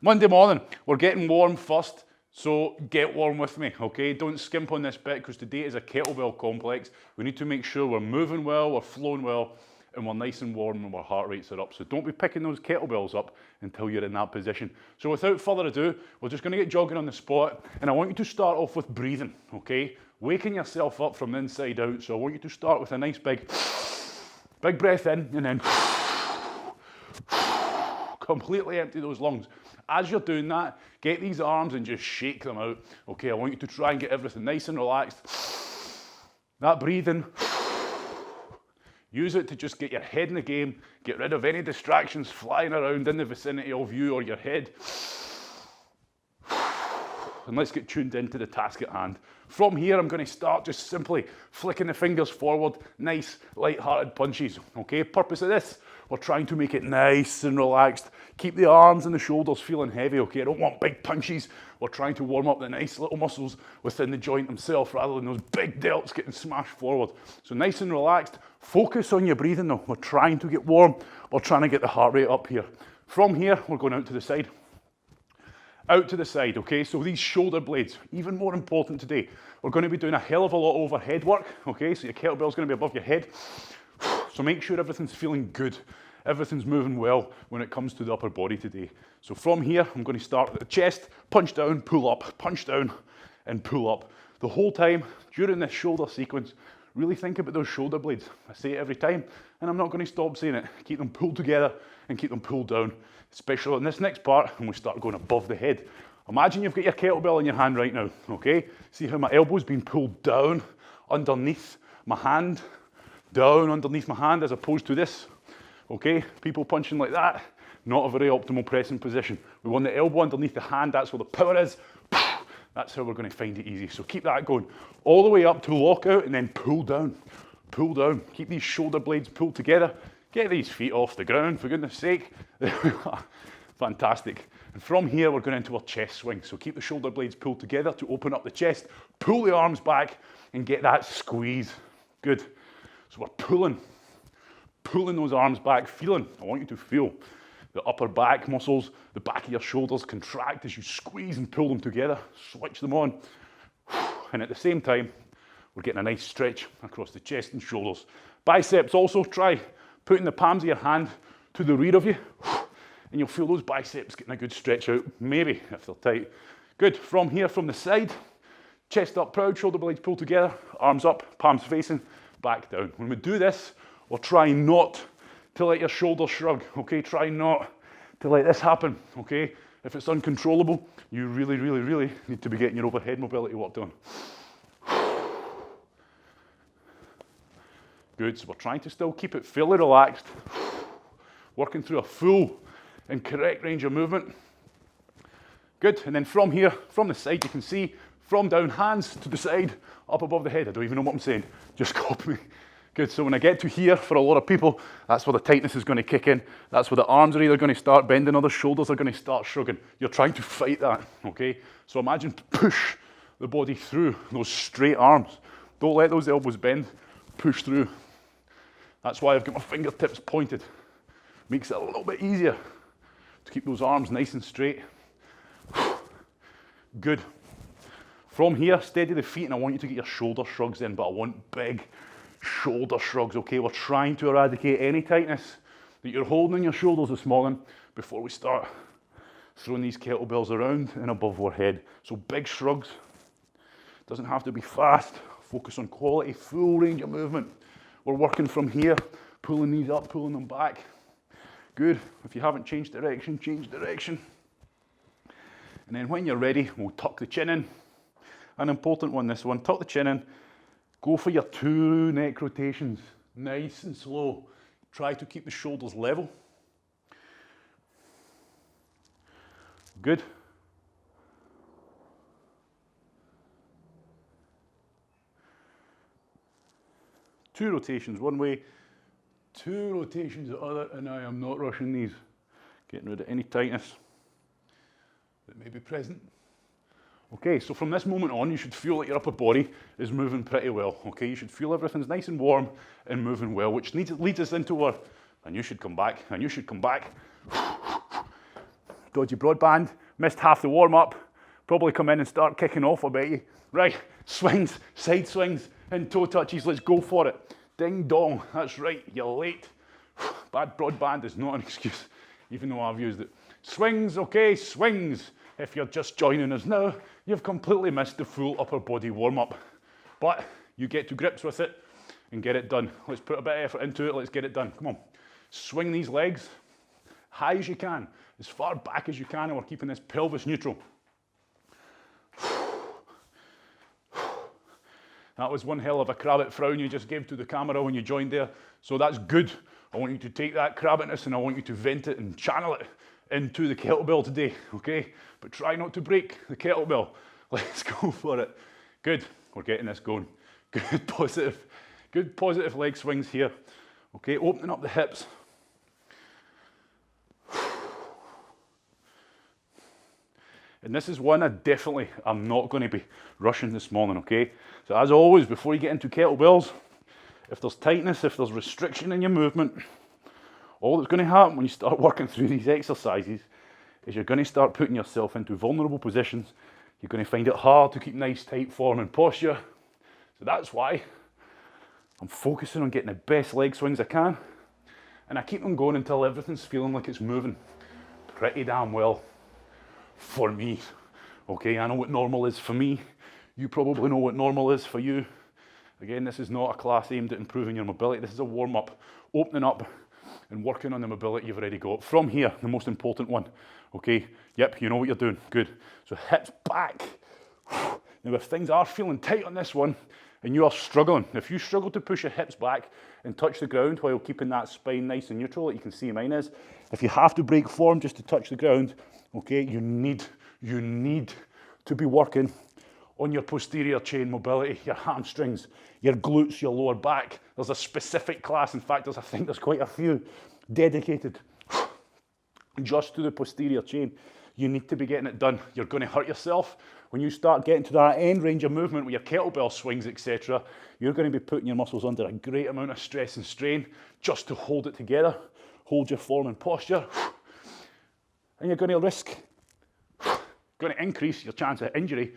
Monday morning, we're getting warm first, so get warm with me, okay? Don't skimp on this bit because today is a kettlebell complex. We need to make sure we're moving well, we're flowing well, and we're nice and warm and our heart rates are up. So don't be picking those kettlebells up until you're in that position. So without further ado, we're just gonna get jogging on the spot, and I want you to start off with breathing, okay? Waking yourself up from the inside out. So I want you to start with a nice big breath in, and then completely empty those lungs. As you're doing that, get these arms and just shake them out. Okay, I want you to try and get everything nice and relaxed. That breathing, use it to just get your head in the game, get rid of any distractions flying around in the vicinity of you or your head. And let's get tuned into the task at hand. From here, I'm going to start just simply flicking the fingers forward, nice, light-hearted punches. Okay, purpose of this, we're trying to make it nice and relaxed. Keep the arms and the shoulders feeling heavy, okay? I don't want big punches. We're trying to warm up the nice little muscles within the joint themselves rather than those big delts getting smashed forward. So nice and relaxed. Focus on your breathing though. We're trying to get warm. We're trying to get the heart rate up here. From here, we're going out to the side. Out to the side, okay? So these shoulder blades, even more important today. We're going to be doing a hell of a lot of overhead work, okay? So your kettlebell's going to be above your head. So make sure everything's feeling good. Everything's moving well when it comes to the upper body today. So from here, I'm going to start at the chest, punch down, pull up, punch down, and pull up. The whole time, during this shoulder sequence, really think about those shoulder blades. I say it every time, and I'm not going to stop saying it. Keep them pulled together and keep them pulled down, especially in this next part when we start going above the head. Imagine you've got your kettlebell in your hand right now, okay? See how my elbow's been pulled down underneath my hand, down underneath my hand as opposed to this, okay? People punching like that, not a very optimal pressing position. We want the elbow underneath the hand, that's where the power is. That's how we're going to find it easy. So keep that going all the way up to lock out and then pull down. Pull down. Keep these shoulder blades pulled together. Get these feet off the ground, for goodness sake. There we are. Fantastic. And from here, we're going into our chest swing. So keep the shoulder blades pulled together to open up the chest. Pull the arms back and get that squeeze. Good. So we're pulling those arms back, feeling. I want you to feel the upper back muscles, the back of your shoulders contract as you squeeze and pull them together. Switch them on. And at the same time, we're getting a nice stretch across the chest and shoulders. Biceps also, try putting the palms of your hand to the rear of you, and you'll feel those biceps getting a good stretch out, maybe if they're tight. Good. From here, from the side, chest up proud, shoulder blades pulled together, arms up, palms facing, back down. When we do this, we're trying not to let your shoulders shrug, okay? Try not to let this happen, okay? If it's uncontrollable, you really, really, really need to be getting your overhead mobility work done. Good, so we're trying to still keep it fairly relaxed, working through a full and correct range of movement. Good, and then from here, from the side, you can see, from down, hands to the side, up above the head. I don't even know what I'm saying, just copy me. Good, so when I get to here, for a lot of people, that's where the tightness is going to kick in. That's where the arms are either going to start bending or the shoulders are going to start shrugging. You're trying to fight that, okay? So imagine push the body through those straight arms. Don't let those elbows bend, push through. That's why I've got my fingertips pointed. Makes it a little bit easier to keep those arms nice and straight. Good. From here, steady the feet, and I want you to get your shoulder shrugs in, but I want big shoulder shrugs, okay? We're trying to eradicate any tightness that you're holding in your shoulders this morning before we start throwing these kettlebells around and above our head. So big shrugs. Doesn't have to be fast. Focus on quality, full range of movement. We're working from here, pulling these up, pulling them back. Good. If you haven't changed direction, change direction. And then when you're ready, we'll tuck the chin in. An important one, this one. Tuck the chin in. Go for your 2 neck rotations. Nice and slow. Try to keep the shoulders level. Good. Two rotations one way, 2 rotations the other, and I am not rushing these. Getting rid of any tightness that may be present. Okay, so from this moment on, you should feel like your upper body is moving pretty well. Okay, you should feel everything's nice and warm and moving well, which leads us into our, and you should come back, and you should come back. Dodgy broadband, missed half the warm-up, probably come in and start kicking off, I bet you. Right, swings, side swings, and toe touches, let's go for it. Ding dong, that's right, you're late. Bad broadband is not an excuse, even though I've used it. Swings, okay, swings. If you're just joining us now, you've completely missed the full upper body warm-up. But you get to grips with it and get it done. Let's put a bit of effort into it, let's get it done. Come on, swing these legs high as you can, as far back as you can, and we're keeping this pelvis neutral. That was one hell of a crabbit frown you just gave to the camera when you joined there, so that's good. I want you to take that crabbitness and I want you to vent it and channel it into the kettlebell today, okay? But try not to break the kettlebell. Let's go for it. Good, we're getting this going. Good positive leg swings here. Okay, opening up the hips. And this is one I'm not going to be rushing this morning, okay? So as always, before you get into kettlebells, if there's tightness, if there's restriction in your movement, all that's going to happen when you start working through these exercises is you're going to start putting yourself into vulnerable positions. You're going to find it hard to keep nice, tight form and posture. So that's why I'm focusing on getting the best leg swings I can. And I keep them going until everything's feeling like it's moving pretty damn well. For me, okay, I know what normal is for me. You probably know what normal is for you. Again, this is not a class aimed at improving your mobility. This is a warm-up, opening up and working on the mobility you've already got. From here, the most important one, okay? Yep, you know what you're doing, good. So hips back. Now, if things are feeling tight on this one and you are struggling, if you struggle to push your hips back and touch the ground while keeping that spine nice and neutral, like you can see mine is, if you have to break form just to touch the ground, okay, you need to be working on your posterior chain mobility, your hamstrings, your glutes, your lower back. There's a specific class, in fact, I think there's quite a few dedicated just to the posterior chain. You need to be getting it done. You're going to hurt yourself. When you start getting to that end range of movement with your kettlebell swings, etc., you're going to be putting your muscles under a great amount of stress and strain just to hold it together, hold your form and posture. And you're going to risk, going to increase your chance of injury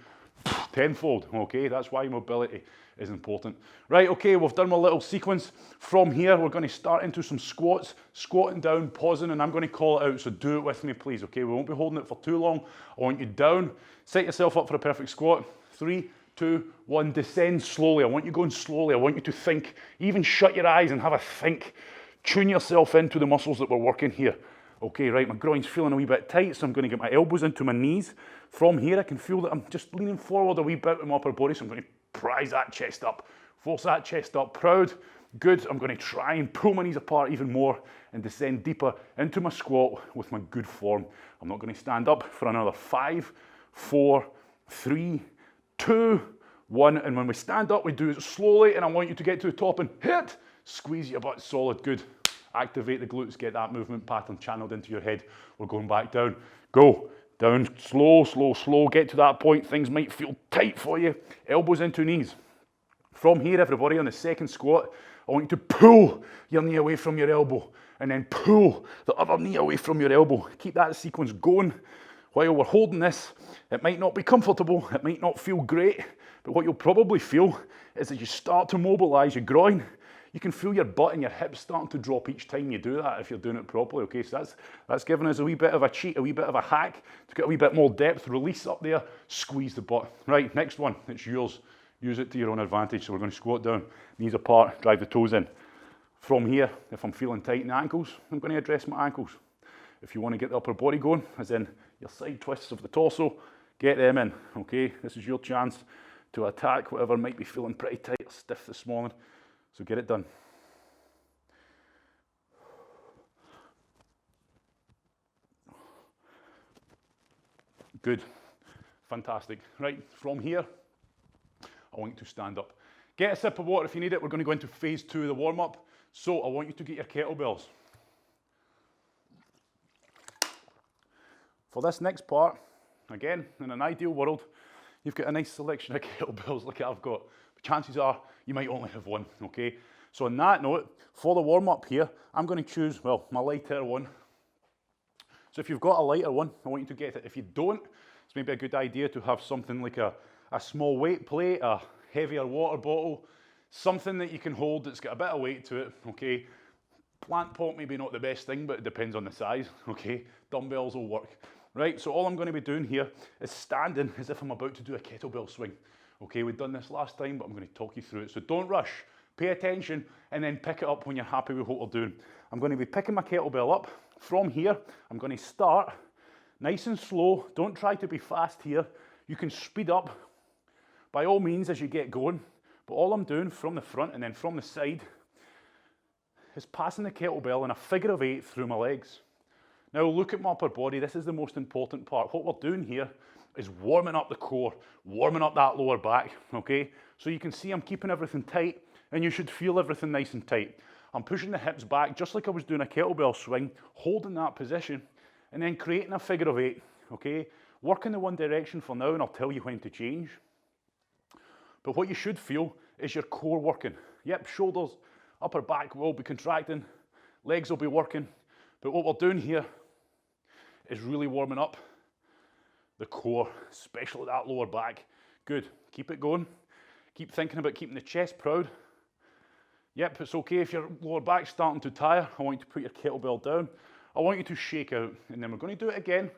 tenfold, okay? That's why mobility is important. Right, okay, we've done my little sequence. From here, we're going to start into some squats, squatting down, pausing, and I'm going to call it out, so do it with me, please, okay? We won't be holding it for too long. I want you down, set yourself up for a perfect squat. 3, 2, 1, descend slowly. I want you going slowly. I want you to think, even shut your eyes and have a think. Tune yourself into the muscles that we're working here. Okay, right, my groin's feeling a wee bit tight, so I'm going to get my elbows into my knees. From here, I can feel that I'm just leaning forward a wee bit with my upper body, so I'm going to prise that chest up, force that chest up, proud, good. I'm going to try and pull my knees apart even more and descend deeper into my squat with my good form. I'm not going to stand up for another 5, 4, 3, 2, 1, and when we stand up, we do it slowly, and I want you to get to the top and hit, squeeze your butt solid, good. Activate the glutes, get that movement pattern channeled into your head. We're going back down. Go. Down, slow, slow, slow. Get to that point. Things might feel tight for you. Elbows into knees. From here, everybody, on the second squat, I want you to pull your knee away from your elbow and then pull the other knee away from your elbow. Keep that sequence going while we're holding this. It might not be comfortable. It might not feel great. But what you'll probably feel is that you start to mobilize your groin. You can feel your butt and your hips starting to drop each time you do that if you're doing it properly, okay? So that's giving us a wee bit of a cheat, a wee bit of a hack to get a wee bit more depth, release up there, squeeze the butt. Right, next one, it's yours. Use it to your own advantage. So we're going to squat down, knees apart, drive the toes in. From here, if I'm feeling tight in the ankles, I'm going to address my ankles. If you want to get the upper body going, as in your side twists of the torso, get them in, okay? This is your chance to attack whatever might be feeling pretty tight or stiff this morning. So get it done. Good. Fantastic. Right, from here, I want you to stand up. Get a sip of water if you need it. We're going to go into phase 2 of the warm-up. So I want you to get your kettlebells. For this next part, again, in an ideal world, you've got a nice selection of kettlebells like I've got. But chances are you might only have one, okay? So on that note, for the warm-up here, I'm going to choose, well, my lighter one. So if you've got a lighter one, I want you to get it. If you don't, it's maybe a good idea to have something like a small weight plate, a heavier water bottle, something that you can hold that's got a bit of weight to it, okay? Plant pot maybe not the best thing, but it depends on the size, okay? Dumbbells will work, right? So all I'm gonna be doing here is standing as if I'm about to do a kettlebell swing, okay? We've done this last time, but I'm gonna talk you through it. So don't rush, pay attention, and then pick it up when you're happy with what we're doing. I'm gonna be picking my kettlebell up. From here, I'm gonna start nice and slow. Don't try to be fast here. You can speed up by all means as you get going, but all I'm doing from the front and then from the side is passing the kettlebell in a figure of 8 through my legs. Now look at my upper body, this is the most important part. What we're doing here is warming up the core, warming up that lower back, okay? So you can see I'm keeping everything tight, and you should feel everything nice and tight. I'm pushing the hips back just like I was doing a kettlebell swing, holding that position, and then creating a figure of 8, okay? Work in the one direction for now, and I'll tell you when to change. But what you should feel is your core working. Yep, shoulders, upper back will be contracting, legs will be working, but what we're doing here is really warming up the core, especially that lower back. Good, keep it going. Keep thinking about keeping the chest proud. Yep, it's okay if your lower back's starting to tire. I want you to put your kettlebell down. I want you to shake out, and then we're going to do it again,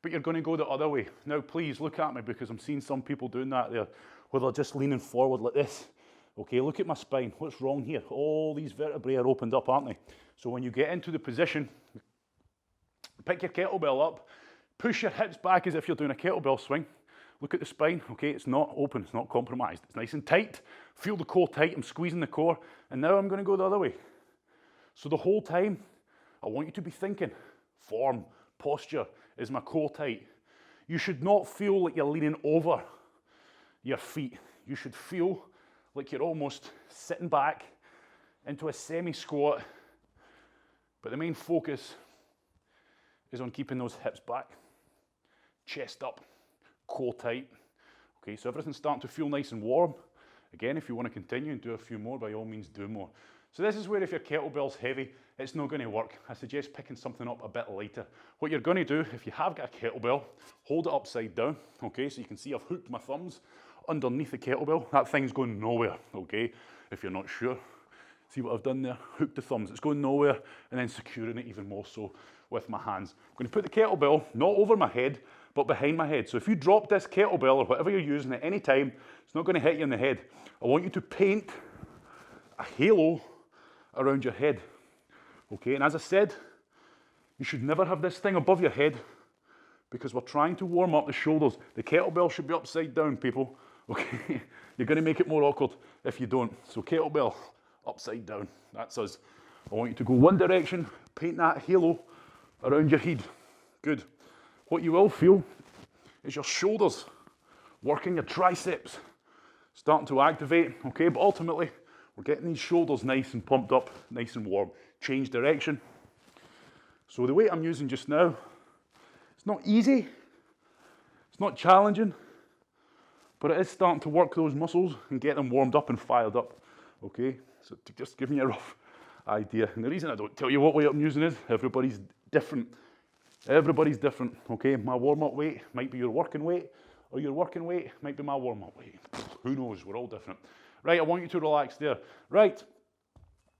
but you're going to go the other way. Now please look at me, because I'm seeing some people doing that there, where they're just leaning forward like this. Okay, look at my spine. What's wrong here? All these vertebrae are opened up, aren't they? So when you get into the position, pick your kettlebell up, push your hips back as if you're doing a kettlebell swing. Look at the spine, okay? It's not open, it's not compromised. It's nice and tight. Feel the core tight, I'm squeezing the core, and now I'm gonna go the other way. So the whole time, I want you to be thinking, form, posture, is my core tight? You should not feel like you're leaning over your feet. You should feel like you're almost sitting back into a semi-squat, but the main focus is on keeping those hips back, chest up, core tight. Okay, so everything's starting to feel nice and warm. Again, if you want to continue and do a few more, by all means do more. So this is where if your kettlebell's heavy, it's not going to work. I suggest picking something up a bit lighter. What you're going to do, if you have got a kettlebell, hold it upside down, okay? So you can see I've hooked my thumbs underneath the kettlebell. That thing's going nowhere, okay? If you're not sure, see what I've done there? Hooked the thumbs. It's going nowhere, and then securing it even more so with my hands. I'm going to put the kettlebell not over my head, but behind my head. So if you drop this kettlebell or whatever you're using at any time, it's not going to hit you in the head. I want you to paint a halo around your head, okay? And as I said, you should never have this thing above your head, because we're trying to warm up the shoulders. The kettlebell should be upside down, people, okay? You're going to make it more awkward if you don't. So kettlebell upside down, that's us. I want you to go one direction, paint that halo around your head. Good. What you will feel is your shoulders working, your triceps starting to activate, okay? But ultimately, we're getting these shoulders nice and pumped up, nice and warm. Change direction. So the weight I'm using just now, it's not easy, it's not challenging, but it is starting to work those muscles and get them warmed up and fired up, okay? So to just give you a rough idea. And the reason I don't tell you what weight I'm using is everybody's different. Everybody's different, okay? My warm-up weight might be your working weight, or your working weight might be my warm-up weight. Who knows? We're all different. Right, I want you to relax there. Right,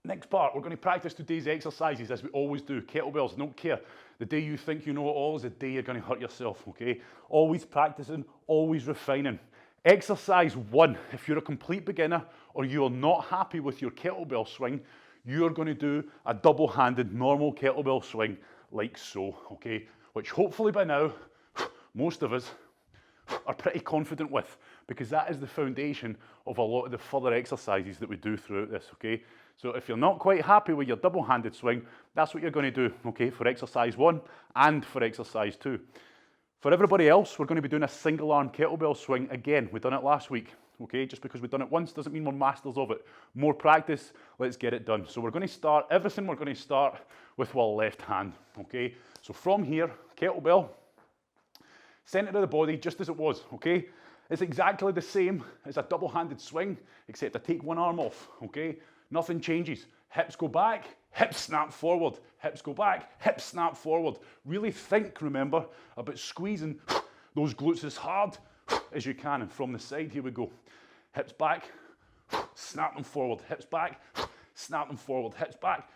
next part, we're going to practice today's exercises as we always do. Kettlebells, don't care. The day you think you know it all is the day you're going to hurt yourself, okay? Always practicing, always refining. Exercise 1, if you're a complete beginner or you are not happy with your kettlebell swing, you're going to do a double-handed normal kettlebell swing like so, okay? Which hopefully by now, most of us are pretty confident with, because that is the foundation of a lot of the further exercises that we do throughout this, okay? So if you're not quite happy with your double-handed swing, that's what you're going to do, okay, for exercise 1 and for exercise 2. For everybody else, we're going to be doing a single-arm kettlebell swing again. We've done it last week, okay? Just because we've done it once doesn't mean we're masters of it. More practice, let's get it done. So we're going to start, everything we're going to start with our left hand, okay? So from here, kettlebell, center of the body, just as it was, okay? It's exactly the same as a double-handed swing, except I take one arm off, okay? Nothing changes. Hips go back, hips snap forward, hips go back, hips snap forward. Really think, remember, about squeezing those glutes as hard as you can. And from the side, here we go. Hips back, snap them forward, hips back, snap them forward, hips back,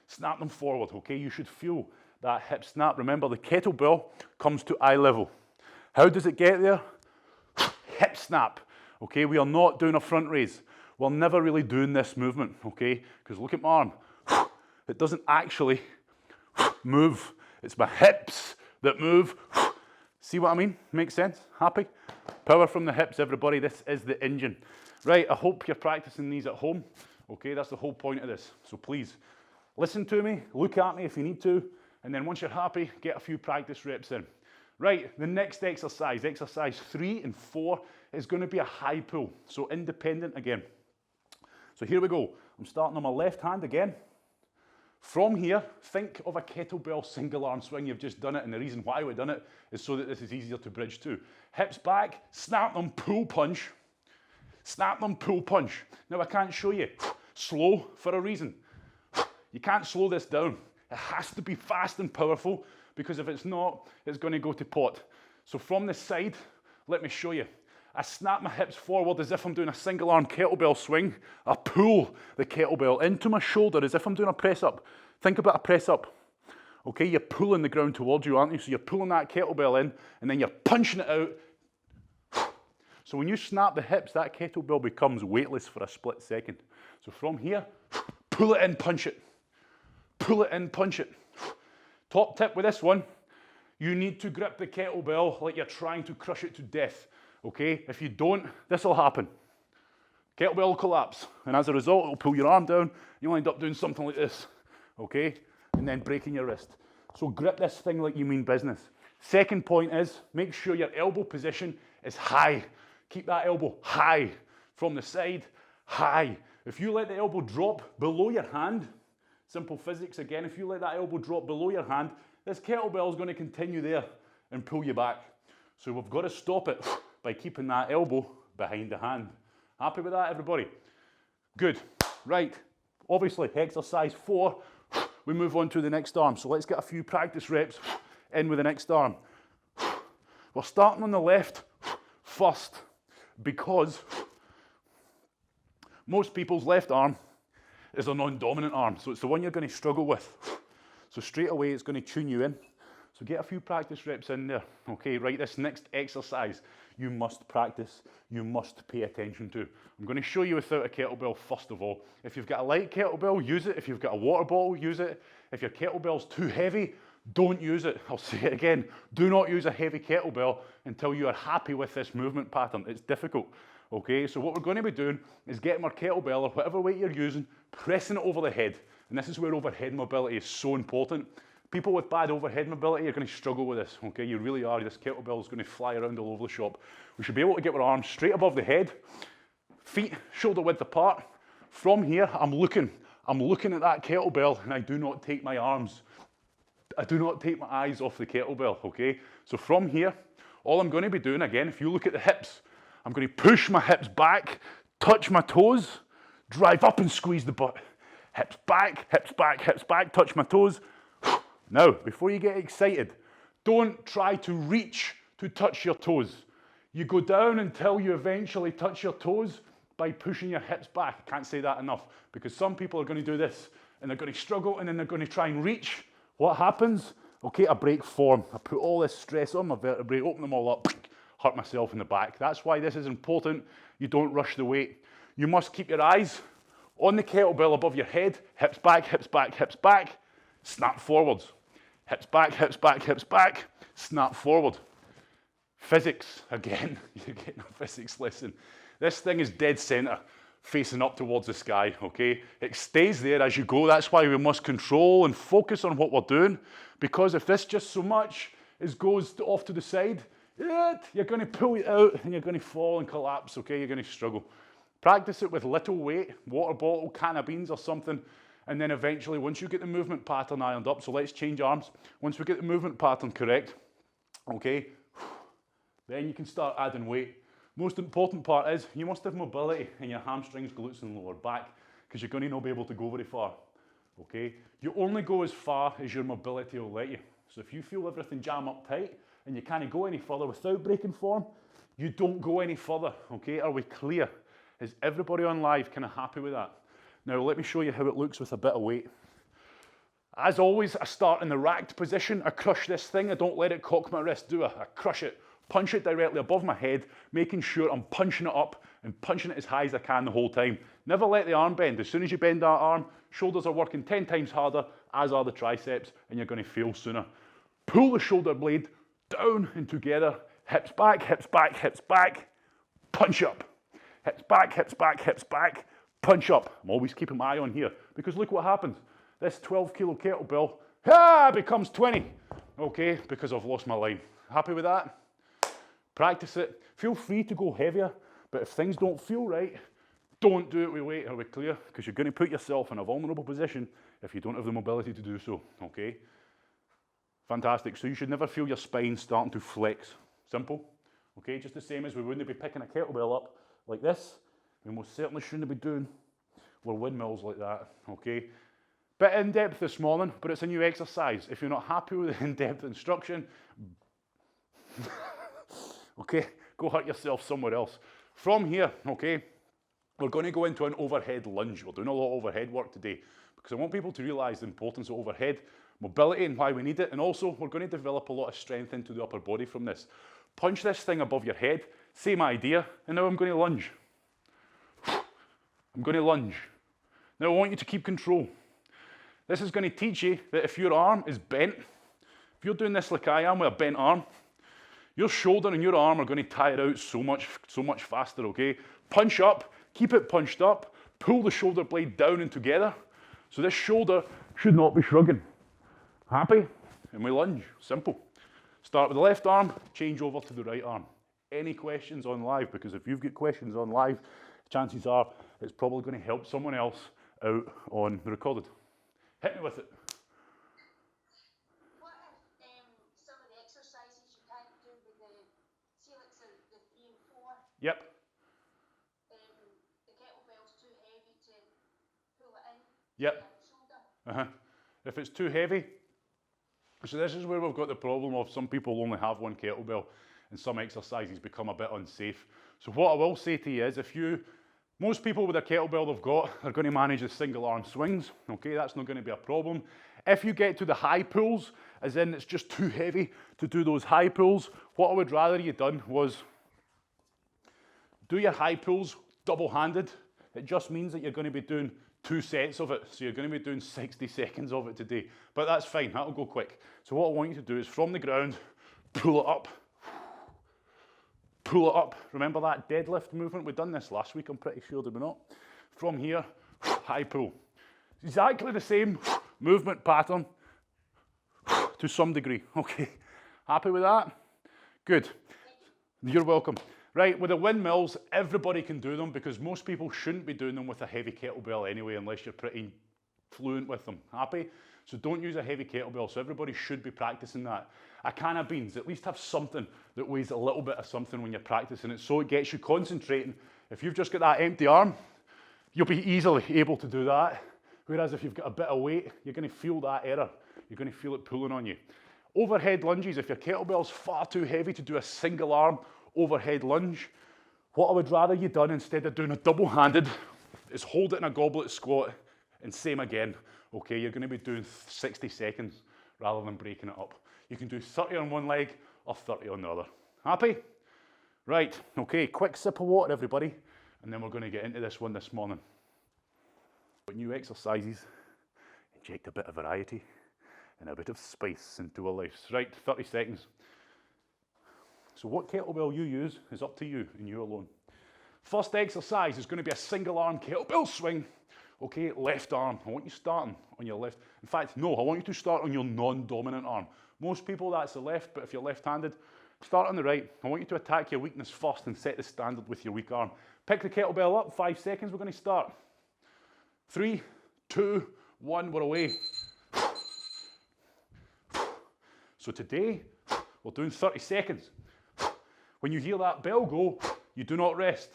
snap them forward, okay? You should feel that hip snap. Remember, the kettlebell comes to eye level. How does it get there? Hip snap, okay? We are not doing a front raise. We're never really doing this movement, okay? Because look at my arm. It doesn't actually move. It's my hips that move. See what I mean? Makes sense? Happy? Power from the hips, everybody. This is the engine. Right, I hope you're practicing these at home. Okay, that's the whole point of this. So please, listen to me, look at me if you need to, and then once you're happy, get a few practice reps in. Right, the next exercise, exercise 3 and 4, is going to be a high pull. So independent again. So here we go. I'm starting on my left hand again. From here, think of a kettlebell single arm swing. You've just done it, and the reason why we've done it is so that this is easier to bridge to. Hips back, snap them, pull punch. Snap them, pull punch. Now I can't show you slow for a reason. You can't slow this down. It has to be fast and powerful, because if it's not, it's going to go to pot. So from the side, let me show you. I snap my hips forward as if I'm doing a single arm kettlebell swing. I pull the kettlebell into my shoulder as if I'm doing a press up. Think about a press up. Okay, you're pulling the ground towards you, aren't you? So you're pulling that kettlebell in, and then you're punching it out. So when you snap the hips, that kettlebell becomes weightless for a split second. So from here, pull it in, punch it. Pull it in, punch it. Top tip with this one, you need to grip the kettlebell like you're trying to crush it to death. Okay, if you don't, this will happen. Kettlebell will collapse, and as a result, it'll pull your arm down. You'll end up doing something like this, okay? And then breaking your wrist. So grip this thing like you mean business. Second point is, make sure your elbow position is high. Keep that elbow high. From the side, high. If you let the elbow drop below your hand, simple physics again, if you let that elbow drop below your hand, this kettlebell is going to continue there and pull you back. So we've got to stop it by keeping that elbow behind the hand. Happy with that, everybody? Good. Right. Obviously, exercise 4, we move on to the next arm. So let's get a few practice reps in with the next arm. We're starting on the left first, because most people's left arm is a non-dominant arm. So it's the one you're going to struggle with. So straight away, it's going to tune you in. So get a few practice reps in there. Okay, right, this next exercise, you must practice, you must pay attention to. I'm going to show you without a kettlebell first of all. If you've got a light kettlebell, use it. If you've got a water bottle, use it. If your kettlebell's too heavy, don't use it. I'll say it again, do not use a heavy kettlebell until you are happy with this movement pattern. It's difficult. Okay, so what we're going to be doing is getting our kettlebell, or whatever weight you're using, pressing it over the head. And this is where overhead mobility is so important. People with bad overhead mobility are going to struggle with this, okay? You really are. This kettlebell is going to fly around all over the shop. We should be able to get our arms straight above the head, feet shoulder width apart. From here, I'm looking at that kettlebell, and I do not take my arms, I do not take my eyes off the kettlebell, okay? So from here, all I'm going to be doing, again, if you look at the hips, I'm going to push my hips back, touch my toes, drive up and squeeze the butt. Hips back, hips back, hips back, touch my toes. Now, before you get excited, don't try to reach to touch your toes. You go down until you eventually touch your toes by pushing your hips back. I can't say that enough, because some people are going to do this and they're going to struggle, and then they're going to try and reach. What happens? Okay, I break form. I put all this stress on my vertebrae, open them all up, hurt myself in the back. That's why this is important. You don't rush the weight. You must keep your eyes on the kettlebell above your head. Hips back, hips back, hips back. Snap forwards. Hips back, hips back, hips back. Snap forward. Physics, again, you're getting a physics lesson. This thing is dead center, facing up towards the sky, okay? It stays there as you go. That's why we must control and focus on what we're doing, because if this just so much goes off to the side, you're going to pull it out and you're going to fall and collapse, okay? You're going to struggle. Practice it with little weight, water bottle, can of beans or something, and then eventually, once you get the movement pattern ironed up, so let's change arms. Once we get the movement pattern correct, okay, then you can start adding weight. Most important part is you must have mobility in your hamstrings, glutes, and lower back, because you're going to not be able to go very far. okay? You only go as far as your mobility will let you. So if you feel everything jam up tight and you can't go any further without breaking form, you don't go any further, okay? Are we clear? Is everybody on live kind of happy with that? Now let me show you how it looks with a bit of weight. As always, I start in the racked position. I crush this thing. I don't let it cock my wrist, do I? I crush it, punch it directly above my head, making sure I'm punching it up and punching it as high as I can the whole time. Never let the arm bend. As soon as you bend that arm, shoulders are working 10 times harder, as are the triceps, and you're going to fail sooner. Pull the shoulder blade down and together. Hips back, hips back, hips back. Punch up. Hips back, hips back, hips back. Punch up. I'm always keeping my eye on here because look what happens. This 12 kilo kettlebell becomes 20. Okay, because I've lost my line. Happy with that? Practice it. Feel free to go heavier, but if things don't feel right, don't do it with weight. Are we clear? Because you're going to put yourself in a vulnerable position if you don't have the mobility to do so. Okay? Fantastic. So you should never feel your spine starting to flex. Simple. Okay? Just the same as we wouldn't be picking a kettlebell up like this. We most certainly shouldn't be doing windmills like that. Okay? Bit in depth this morning, but it's a new exercise. If you're not happy with the in-depth instruction, okay, go hurt yourself somewhere else. From here, okay, we're going to go into an overhead lunge. We're doing a lot of overhead work today because I want people to realize the importance of overhead, mobility and why we need it. And also, we're going to develop a lot of strength into the upper body from this. Punch this thing above your head, same idea, and now I'm going to lunge. I'm going to lunge. Now I want you to keep control. This is going to teach you that if your arm is bent, if you're doing this like I am with a bent arm, your shoulder and your arm are going to tire out so much faster, okay? Punch up, keep it punched up, pull the shoulder blade down and together. So this shoulder should not be shrugging. Happy? And we lunge, simple. Start with the left arm, change over to the right arm. Any questions on live? Because if you've got questions on live, chances are it's probably going to help someone else out on the recorded. Hit me with it. What are some of the exercises you can't do with the, see like the 3 and 4? Yep. The kettlebell's too heavy to pull it in. Yep. Shoulder. If it's too heavy, so this is where we've got the problem of some people only have one kettlebell and some exercises become a bit unsafe. So what I will say to you is most people with a kettlebell they've got are going to manage the single arm swings, okay, that's not going to be a problem. If you get to the high pulls, as in it's just too heavy to do those high pulls, what I would rather you done was do your high pulls double-handed. It just means that you're going to be doing 2 sets of it, so you're going to be doing 60 seconds of it today, but that's fine, that'll go quick. So what I want you to do is from the ground, pull it up. Pull it up. Remember that deadlift movement? We've done this last week, I'm pretty sure, did we not? From here, high pull. Exactly the same movement pattern to some degree. Okay, happy with that? Good. You're welcome. Right, with the windmills, everybody can do them because most people shouldn't be doing them with a heavy kettlebell anyway unless you're pretty fluent with them. Happy? So don't use a heavy kettlebell, so everybody should be practicing that. A can of beans, at least have something that weighs a little bit of something when you're practicing it so it gets you concentrating. If you've just got that empty arm, you'll be easily able to do that. Whereas if you've got a bit of weight, you're going to feel that error. You're going to feel it pulling on you. Overhead lunges, if your kettlebell's far too heavy to do a single arm overhead lunge, what I would rather you done instead of doing a double-handed is hold it in a goblet squat and same again. Okay, you're going to be doing 60 seconds rather than breaking it up. You can do 30 on one leg or 30 on the other. Happy? Right, okay, quick sip of water, everybody, and then we're going to get into this one this morning. New exercises, inject a bit of variety and a bit of spice into our lives. Right, 30 seconds. So what kettlebell you use is up to you and you alone. First exercise is going to be a single arm kettlebell swing. Okay, left arm. I want you starting on your left. In fact, no, I want you to start on your non-dominant arm. Most people, that's the left, but if you're left-handed, start on the right. I want you to attack your weakness first and set the standard with your weak arm. Pick the kettlebell up, 5 seconds, we're going to start. 3, 2, 1, we're away. So today, we're doing 30 seconds. When you hear that bell go, you do not rest.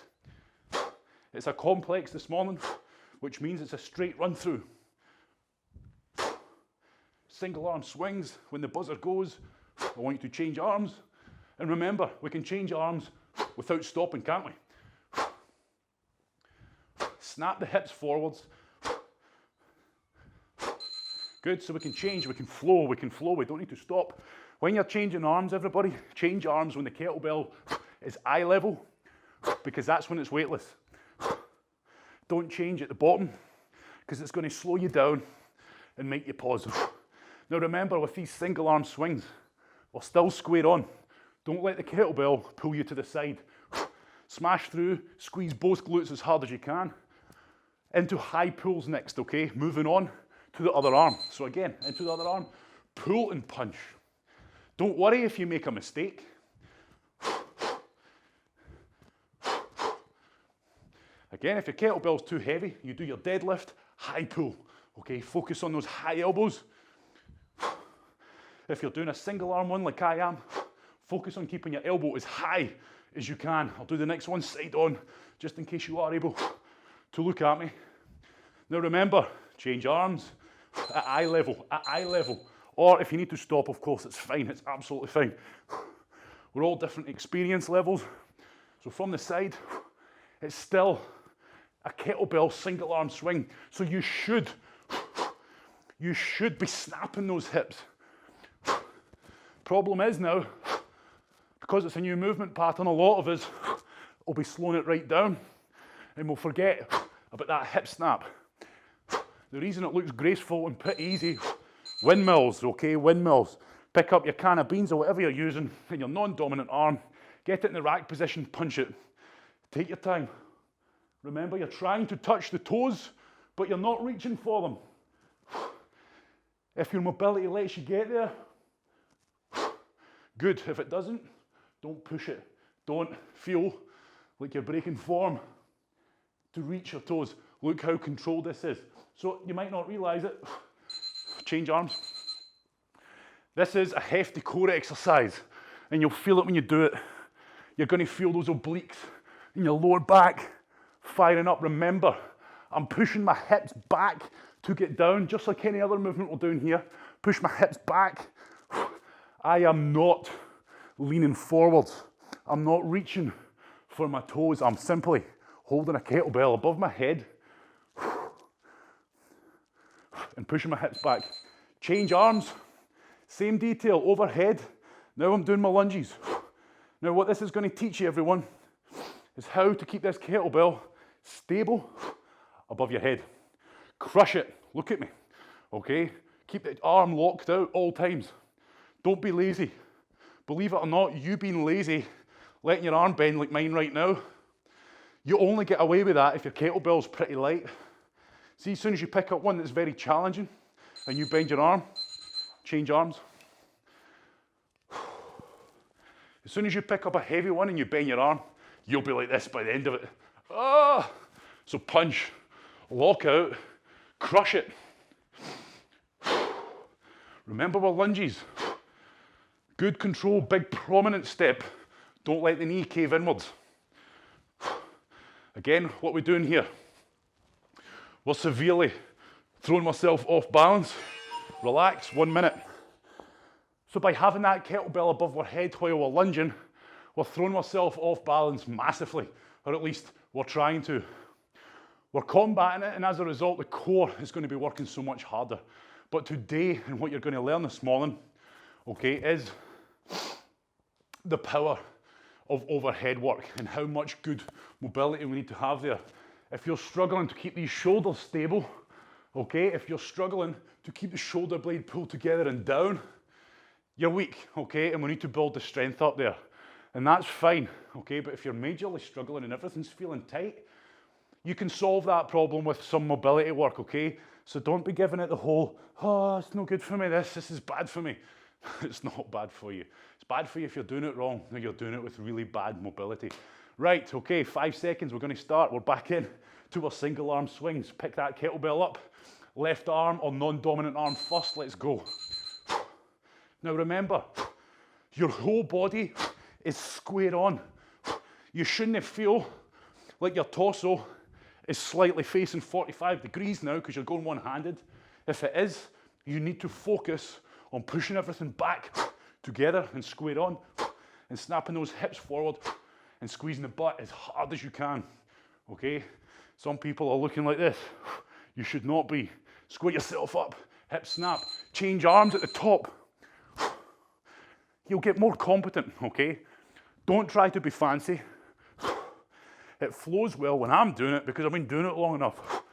It's a complex this morning, which means it's a straight run through. single arm swings. When the buzzer goes, I want you to change arms. And remember, we can change arms without stopping, can't we? Snap the hips forwards. Good, so we can change, we can flow, we don't need to stop. When you're changing arms, everybody, change arms when the kettlebell is eye level, because that's when it's weightless. Don't change at the bottom, because it's going to slow you down and make you pause. Now remember, with these single arm swings, we're still square on. Don't let the kettlebell pull you to the side. Smash through, squeeze both glutes as hard as you can. Into high pulls next, okay? Moving on to the other arm. So again, into the other arm, pull and punch. Don't worry if you make a mistake. Again, if your kettlebell's too heavy, you do your deadlift, high pull, okay? Focus on those high elbows. If you're doing a single arm one like I am, focus on keeping your elbow as high as you can. I'll do the next one side on, just in case you are able to look at me. Now remember, change arms at eye level. Or if you need to stop, of course, it's fine, it's absolutely fine. We're all different experience levels. So from the side, it's still a kettlebell single arm swing. So you should be snapping those hips. Problem is now, because it's a new movement pattern, a lot of us will be slowing it right down and we'll forget about that hip snap. The reason it looks graceful and pretty easy, windmills, okay, windmills. Pick up your can of beans or whatever you're using in your non-dominant arm, get it in the rack position, punch it. Take your time. Remember, you're trying to touch the toes, but you're not reaching for them. If your mobility lets you get there, good. If it doesn't, don't push it. Don't feel like you're breaking form to reach your toes. Look how controlled this is. So you might not realize it. Change arms. This is a hefty core exercise, and you'll feel it when you do it. You're going to feel those obliques in your lower back firing up. Remember, I'm pushing my hips back to get down, just like any other movement we're doing here. Push my hips back. I am not leaning forwards. I'm not reaching for my toes. I'm simply holding a kettlebell above my head and pushing my hips back. Change arms, same detail, overhead. Now I'm doing my lunges. Now what this is going to teach you, everyone, is how to keep this kettlebell stable above your head. Crush it, look at me, okay? Keep the arm locked out all times. Don't be lazy. Believe it or not, you being lazy, letting your arm bend like mine right now, you only get away with that if your kettlebell's pretty light. See, as soon as you pick up one that's very challenging and you bend your arm, change arms. As soon as you pick up a heavy one and you bend your arm, you'll be like this by the end of it. Ah! So punch, lock out, crush it. Remember our lunges. Good control, big prominent step. Don't let the knee cave inwards. Again, what we're doing here, we're severely throwing myself off balance. Relax, 1 minute. So by having that kettlebell above our head while we're lunging, we're throwing ourselves off balance massively, or at least we're trying to. We're combating it, and as a result, the core is going to be working so much harder. But today, and what you're going to learn this morning, okay, is the power of overhead work and how much good mobility we need to have there. If you're struggling to keep these shoulders stable, okay, if you're struggling to keep the shoulder blade pulled together and down, you're weak, okay, and we need to build the strength up there. And that's fine, okay, but if you're majorly struggling and everything's feeling tight, you can solve that problem with some mobility work, okay? So don't be giving it the whole, oh, it's no good for me, this is bad for me. It's not bad for you. It's bad for you if you're doing it wrong, or you're doing it with really bad mobility. Right, okay, 5 seconds, we're gonna start. We're back in to our single arm swings. Pick that kettlebell up, left arm or non-dominant arm first, let's go. Now remember, your whole body is square on. You shouldn't feel like your torso is slightly facing 45 degrees now because you're going one-handed. If it is, You need to focus on pushing everything back together and square on and snapping those hips forward and squeezing the butt as hard as you can, okay? Some people are looking like this. You should not be. Square yourself up, hip snap, change arms at the top. You'll get more competent, okay? Don't try to be fancy. It flows well when I'm doing it because I've been doing it long enough.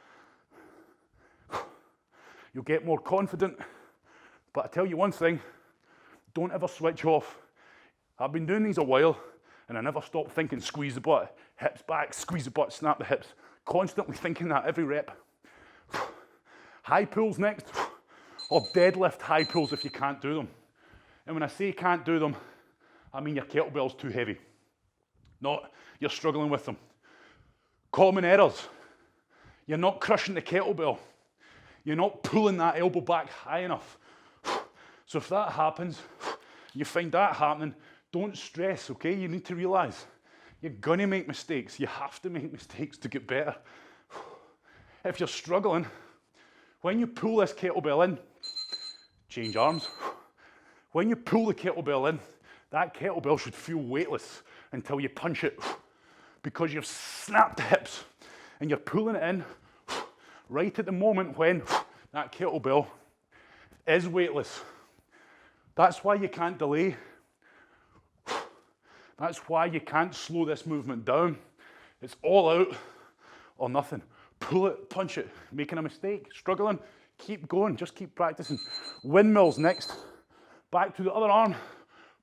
You'll get more confident, but I tell you one thing, don't ever switch off. I've been doing these a while and I never stop thinking squeeze the butt, hips back, squeeze the butt, snap the hips. Constantly thinking that every rep. High pulls next, or deadlift high pulls if you can't do them. And when I say can't do them, I mean your kettlebell's too heavy. Not you're struggling with them. Common errors. You're not crushing the kettlebell. You're not pulling that elbow back high enough. So if that happens, you find that happening, don't stress, okay? You need to realize you're gonna make mistakes. You have to make mistakes to get better. If you're struggling, when you pull this kettlebell in, change arms. When you pull the kettlebell in, that kettlebell should feel weightless until you punch it, because you've snapped the hips and you're pulling it in right at the moment when that kettlebell is weightless. That's why you can't delay. That's why you can't slow this movement down. It's all out or nothing. Pull it, punch it. Making a mistake, struggling, keep going, just keep practicing. Windmills next. Back to the other arm,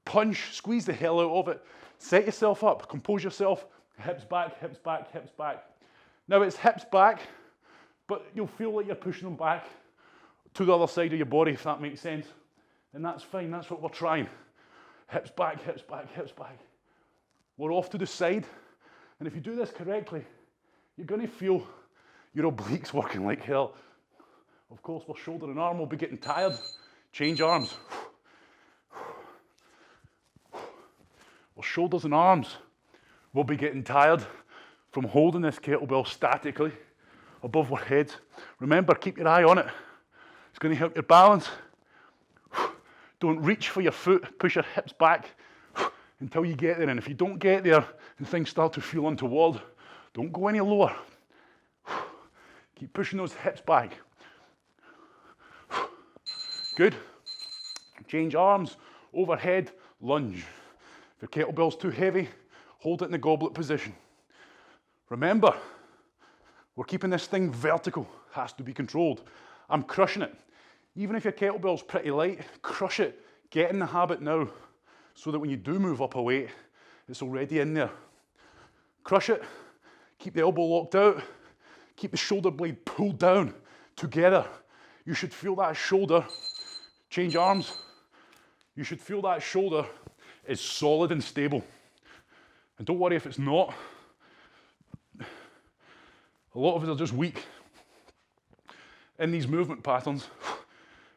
punch, squeeze the hell out of it. Set yourself up, compose yourself, hips back, hips back, hips back. Now it's hips back, but you'll feel like you're pushing them back to the other side of your body, if that makes sense. And that's fine, that's what we're trying. Hips back, hips back, hips back. We're off to the side, and if you do this correctly, you're gonna feel your obliques working like hell. Of course, our shoulder and arm will be getting tired. Change arms. Our shoulders and arms will be getting tired from holding this kettlebell statically above our heads. Remember, keep your eye on it. It's going to help your balance. Don't reach for your foot, push your hips back until you get there. And if you don't get there and things start to feel untoward, don't go any lower. Keep pushing those hips back. Good. Change arms, overhead, lunge. If your kettlebell's too heavy, hold it in the goblet position. Remember, we're keeping this thing vertical, has to be controlled. I'm crushing it. Even if your kettlebell's pretty light, crush it. Get in the habit now, so that when you do move up a weight, it's already in there. Crush it, keep the elbow locked out, keep the shoulder blade pulled down together. You should feel that shoulder, change arms, you should feel that shoulder is solid and stable. And don't worry if it's not. A lot of us are just weak in these movement patterns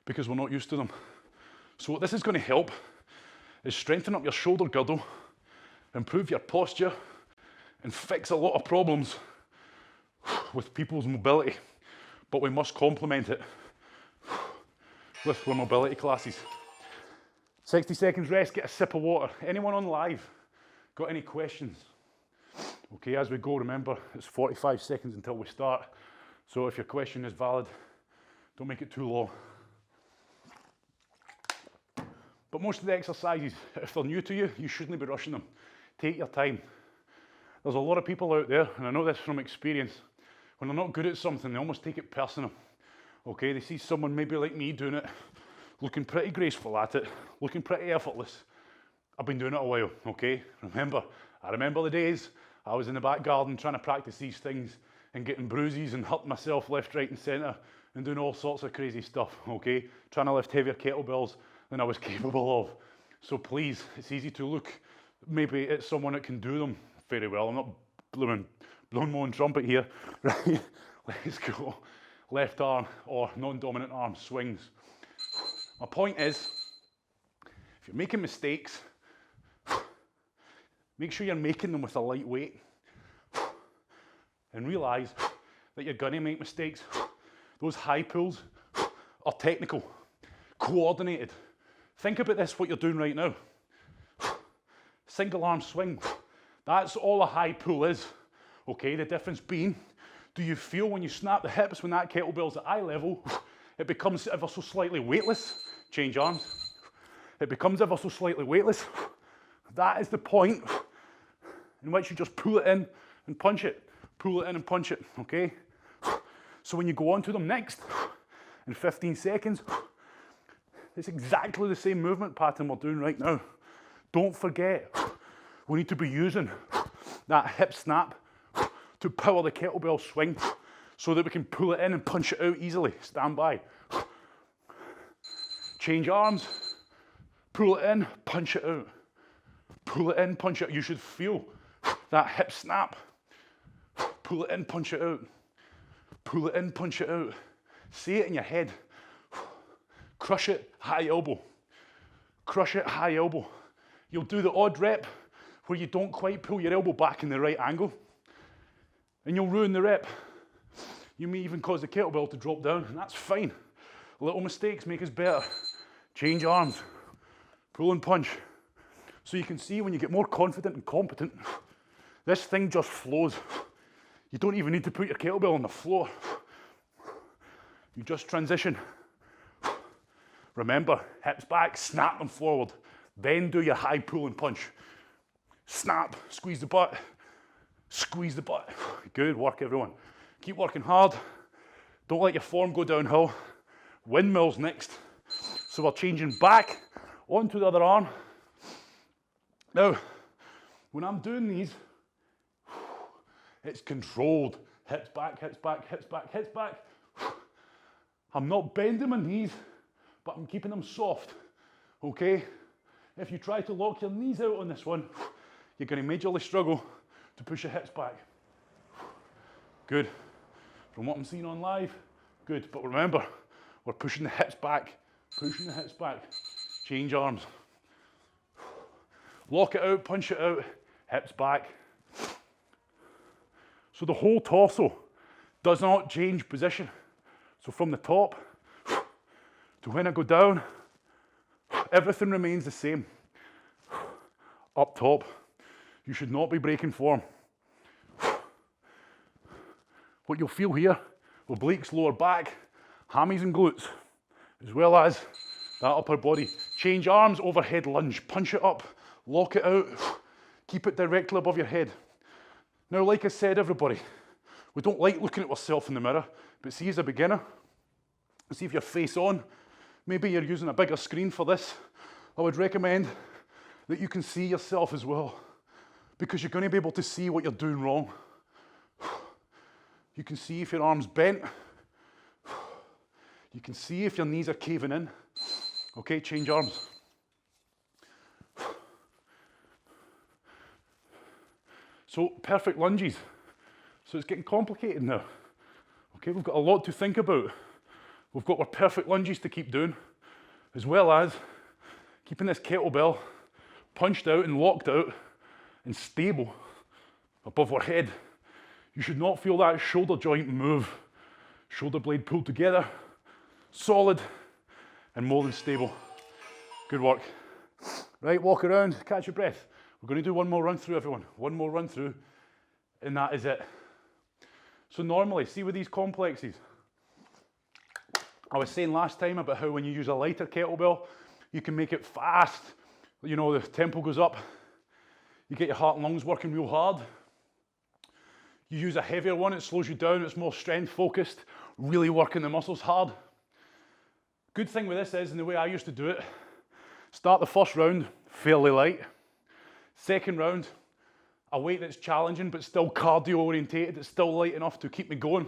because we're not used to them. So what this is going to help is strengthen up your shoulder girdle, improve your posture, and fix a lot of problems with people's mobility. But we must complement it with our mobility classes. 60 seconds rest, get a sip of water. Anyone on live got any questions? Okay, as we go, remember, it's 45 seconds until we start. So if your question is valid, don't make it too long. But most of the exercises, if they're new to you, you shouldn't be rushing them. Take your time. There's a lot of people out there, and I know this from experience, when they're not good at something, they almost take it personal. Okay, they see someone maybe like me doing it, looking pretty graceful at it, looking pretty effortless. I've been doing it a while, okay? I remember the days I was in the back garden trying to practice these things and getting bruises and hurting myself left, right and centre and doing all sorts of crazy stuff, okay? Trying to lift heavier kettlebells than I was capable of. So please, it's easy to look maybe at someone that can do them very well. I'm not blowing my own trumpet here, right? Let's go. Left arm or non-dominant arm swings. My point is, if you're making mistakes, make sure you're making them with a light weight and realise that you're going to make mistakes. Those high pulls are technical, coordinated. Think about this, what you're doing right now. Single arm swing. That's all a high pull is. Okay, the difference being, do you feel when you snap the hips, when that kettlebell's at eye level, it becomes ever so slightly weightless? Change arms. It becomes ever so slightly weightless. That is the point in which you just pull it in and punch it. Pull it in and punch it, okay? So when you go on to them next, in 15 seconds, it's exactly the same movement pattern we're doing right now. Don't forget, we need to be using that hip snap to power the kettlebell swing so that we can pull it in and punch it out easily. Stand by. Change arms, pull it in, punch it out. Pull it in, punch it out. You should feel that hip snap. Pull it in, punch it out. Pull it in, punch it out. Say it in your head. Crush it, high elbow. Crush it, high elbow. You'll do the odd rep where you don't quite pull your elbow back in the right angle, and you'll ruin the rep. You may even cause the kettlebell to drop down, and that's fine. Little mistakes make us better. Change arms, pull and punch. So you can see when you get more confident and competent, this thing just flows. You don't even need to put your kettlebell on the floor. You just transition. Remember, hips back, snap them forward. Then do your high pull and punch. Snap, squeeze the butt, squeeze the butt. Good work, everyone. Keep working hard. Don't let your form go downhill. Windmills next. So we're changing back onto the other arm. Now, when I'm doing these, it's controlled. Hips back, hips back, hips back, hips back. I'm not bending my knees, but I'm keeping them soft, okay? If you try to lock your knees out on this one, you're going to majorly struggle to push your hips back. Good. From what I'm seeing on live, good. But remember, we're pushing the hips back, pushing the hips back. Change arms. Lock it out, punch it out, hips back. So the whole torso does not change position. So from the top to when I go down, everything remains the same. Up top, you should not be breaking form. What you'll feel here, obliques, lower back, hammies and glutes, as well as that upper body. Change arms, overhead lunge, punch it up, lock it out, keep it directly above your head. Now, like I said, everybody, we don't like looking at ourselves in the mirror, but see as a beginner, see if you're face on, maybe you're using a bigger screen for this, I would recommend that you can see yourself as well, because you're going to be able to see what you're doing wrong. You can see if your arm's bent. You can see if your knees are caving in. Okay, change arms. So, perfect lunges. So it's getting complicated now. Okay, we've got a lot to think about. We've got our perfect lunges to keep doing, as well as keeping this kettlebell punched out and locked out and stable above our head. You should not feel that shoulder joint move. Shoulder blade pulled together, solid, and more than stable. Good work. Right, walk around, catch your breath. We're going to do one more run through, everyone. One more run through, and that is it. So normally, see with these complexes, I was saying last time about how when you use a lighter kettlebell, you can make it fast. You know, the tempo goes up. You get your heart and lungs working real hard. You use a heavier one, it slows you down, it's more strength focused, really working the muscles hard. Good thing with this is, and the way I used to do it, start the first round fairly light. Second round, a weight that's challenging but still cardio orientated, it's still light enough to keep me going.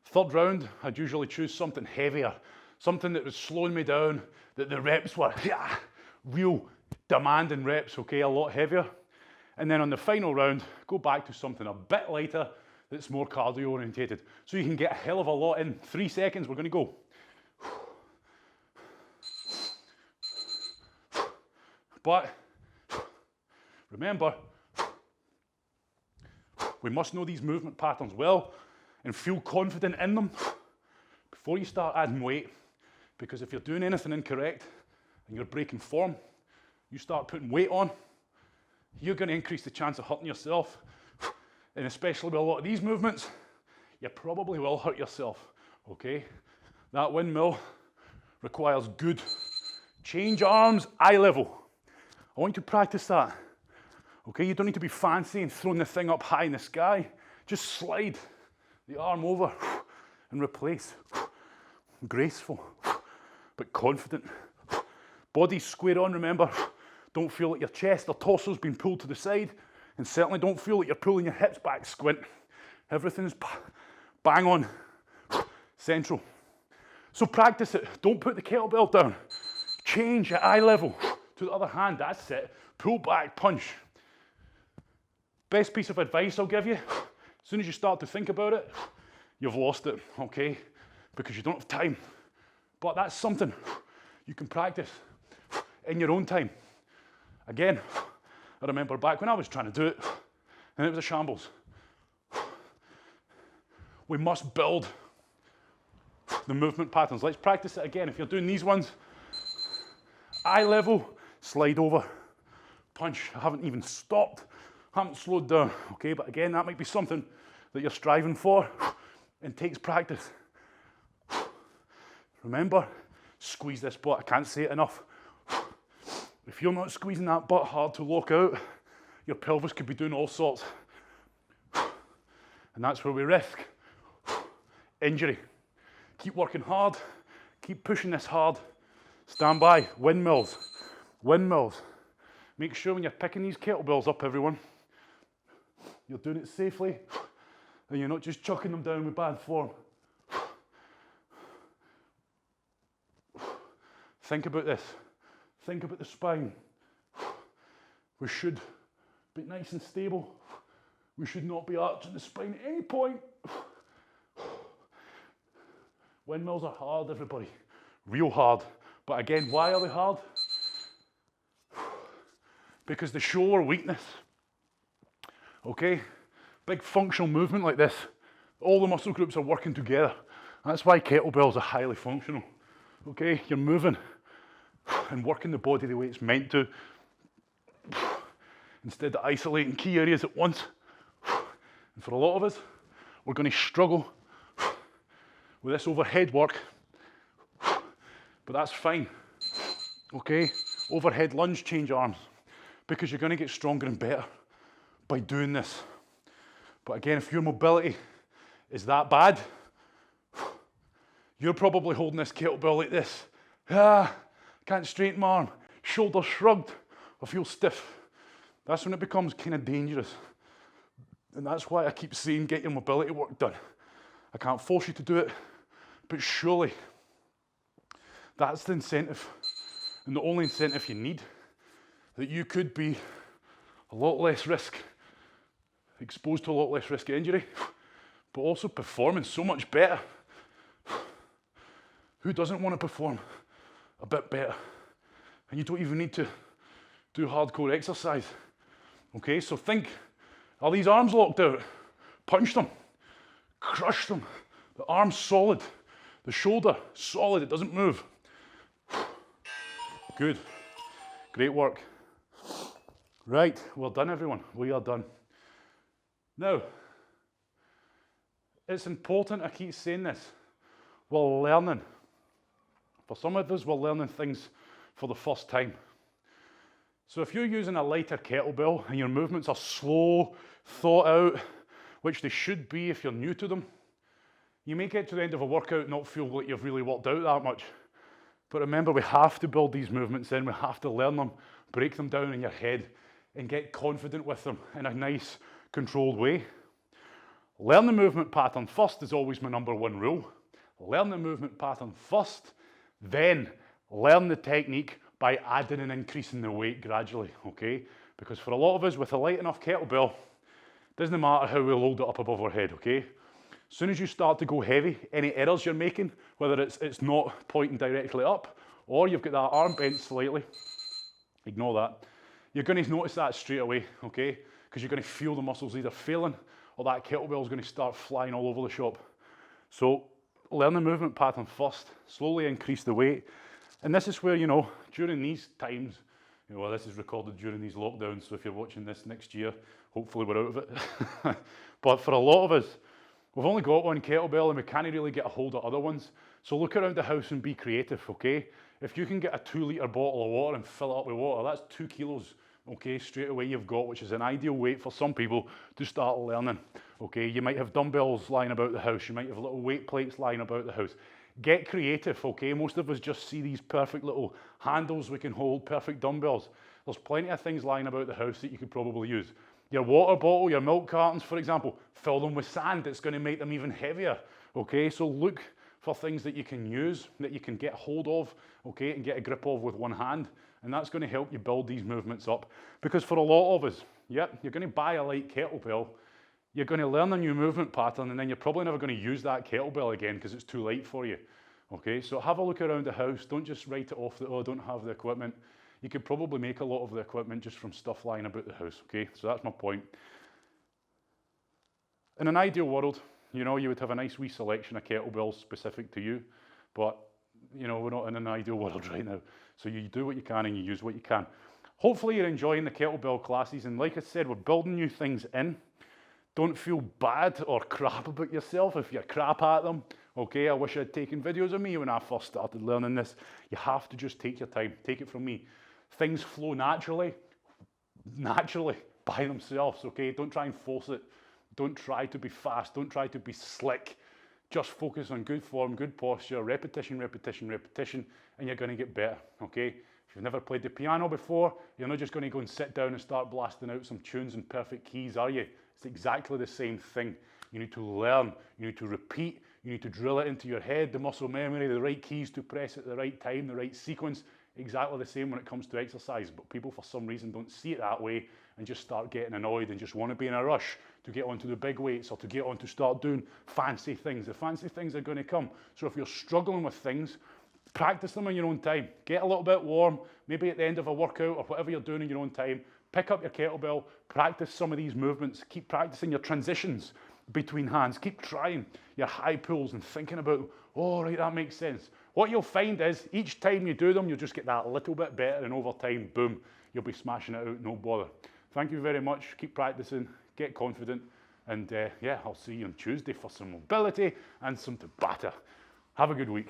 Third round, I'd usually choose something heavier, something that was slowing me down, that the reps were real demanding reps, okay, a lot heavier. And then on the final round, go back to something a bit lighter that's more cardio orientated. So you can get a hell of a lot in 3 seconds, we're gonna go. But remember, we must know these movement patterns well and feel confident in them before you start adding weight. Because if you're doing anything incorrect and you're breaking form, you start putting weight on, you're going to increase the chance of hurting yourself. And especially with a lot of these movements, you probably will hurt yourself, okay? That windmill requires good change arms, eye level. I want you to practice that, okay? You don't need to be fancy and throwing the thing up high in the sky. Just slide the arm over and replace. Graceful, but confident. Body square on, remember. Don't feel like your chest or torso's been pulled to the side, and certainly don't feel like you're pulling your hips back squint. Everything's bang on, central. So practice it. Don't put the kettlebell down. Change your eye level to the other hand. That's it. Pull back, punch. Best piece of advice I'll give you, as soon as you start to think about it, you've lost it, okay? Because you don't have time. But that's something you can practice in your own time. Again, I remember back when I was trying to do it, and it was a shambles. We must build the movement patterns. Let's practice it again. If you're doing these ones, eye level, slide over, punch. I haven't even stopped, haven't slowed down, okay? But again, that might be something that you're striving for and takes practice. Remember, squeeze this butt. I can't say it enough. If you're not squeezing that butt hard to lock out, your pelvis could be doing all sorts. And that's where we risk injury. Keep working hard, keep pushing this hard. Stand by, windmills, windmills. Make sure when you're picking these kettlebells up, everyone, you're doing it safely and you're not just chucking them down with bad form. Think about this. Think about the spine. We should be nice and stable. We should not be arching the spine at any point. Windmills are hard, everybody. Real hard. But again, why are they hard? Because they show our weakness. Okay? Big functional movement like this, all the muscle groups are working together. That's why kettlebells are highly functional. Okay? You're moving and working the body the way it's meant to, instead of isolating key areas at once. And for a lot of us, we're going to struggle with this overhead work, but that's fine. Okay? Overhead lunge, change arms, because you're going to get stronger and better by doing this. But again, if your mobility is that bad, you're probably holding this kettlebell like this. Can't straighten my arm, shoulders shrugged, I feel stiff. That's when it becomes kind of dangerous. And that's why I keep saying get your mobility work done. I can't force you to do it, but surely that's the incentive and the only incentive you need, that you could be a lot less risk, exposed to a lot less risk of injury, but also performing so much better. Who doesn't want to perform a bit better? And you don't even need to do hardcore exercise. Okay, so think, are these arms locked out? Punch them, crush them. The arm's solid, the shoulder solid, it doesn't move. Good, great work. Right, well done everyone, we are done. Now, it's important, I keep saying this, we're learning. For some of us, we're learning things for the first time. So if you're using a lighter kettlebell and your movements are slow, thought out, which they should be if you're new to them, you may get to the end of a workout and not feel like you've really worked out that much. But remember, we have to build these movements in, we have to learn them, break them down in your head, and get confident with them in a nice, controlled way. Learn the movement pattern first is always my number one rule. Learn the movement pattern first, then learn the technique by adding and increasing the weight gradually, okay? Because for a lot of us, with a light enough kettlebell, it doesn't matter how we load it up above our head, okay? As soon as you start to go heavy, any errors you're making, whether it's not pointing directly up, or you've got that arm bent slightly, ignore that. You're going to notice that straight away, okay? Because you're going to feel the muscles either failing, or that kettlebell is going to start flying all over the shop. So learn the movement pattern first, slowly increase the weight. And this is where, you know, during these times, you know, well, this is recorded during these lockdowns, so if you're watching this next year, hopefully we're out of it. But for a lot of us, we've only got one kettlebell and we can't really get a hold of other ones. So look around the house and be creative, okay? If you can get a 2-litre bottle of water and fill it up with water, that's 2 kilos, okay, straight away you've got, which is an ideal weight for some people to start learning, okay? You might have dumbbells lying about the house, you might have little weight plates lying about the house. Get creative, okay? Most of us just see these perfect little handles we can hold, perfect dumbbells. There's plenty of things lying about the house that you could probably use. Your water bottle, your milk cartons, for example, fill them with sand. It's going to make them even heavier, okay? So look for things that you can use, that you can get hold of, okay, and get a grip of with one hand. And that's going to help you build these movements up. Because for a lot of us, yep, you're going to buy a light kettlebell, you're going to learn a new movement pattern, and then you're probably never going to use that kettlebell again because it's too light for you. Okay, so have a look around the house. Don't just write it off that, oh, I don't have the equipment. You could probably make a lot of the equipment just from stuff lying about the house, okay? So that's my point. In an ideal world, you know, you would have a nice wee selection of kettlebells specific to you, but, you know, we're not in an ideal world right now. So you do what you can and you use what you can. Hopefully you're enjoying the kettlebell classes, and like I said, we're building new things in. Don't feel bad or crap about yourself if you're crap at them. Okay, I wish I'd taken videos of me when I first started learning this. You have to just take your time. Take it from me. Things flow naturally by themselves, okay? Don't try and force it. Don't try to be fast. Don't try to be slick. Just focus on good form, good posture, repetition, repetition, repetition, and you're going to get better, okay? If you've never played the piano before, you're not just going to go and sit down and start blasting out some tunes and perfect keys, are you? It's exactly the same thing. You need to learn, you need to repeat, you need to drill it into your head, the muscle memory, the right keys to press at the right time, the right sequence. Exactly the same when it comes to exercise, but people for some reason don't see it that way and just start getting annoyed and just want to be in a rush to get onto the big weights or to get on to start doing fancy things. The fancy things are going to come. So if you're struggling with things, practice them in your own time. Get a little bit warm, maybe at the end of a workout or whatever you're doing in your own time. Pick up your kettlebell, practice some of these movements, keep practicing your transitions between hands, keep trying your high pulls and thinking about, oh, right, that makes sense. What you'll find is each time you do them, you'll just get that little bit better, and over time, boom, you'll be smashing it out, no bother. Thank you very much. Keep practicing, get confident, and yeah, I'll see you on Tuesday for some mobility and some Tabata. Have a good week.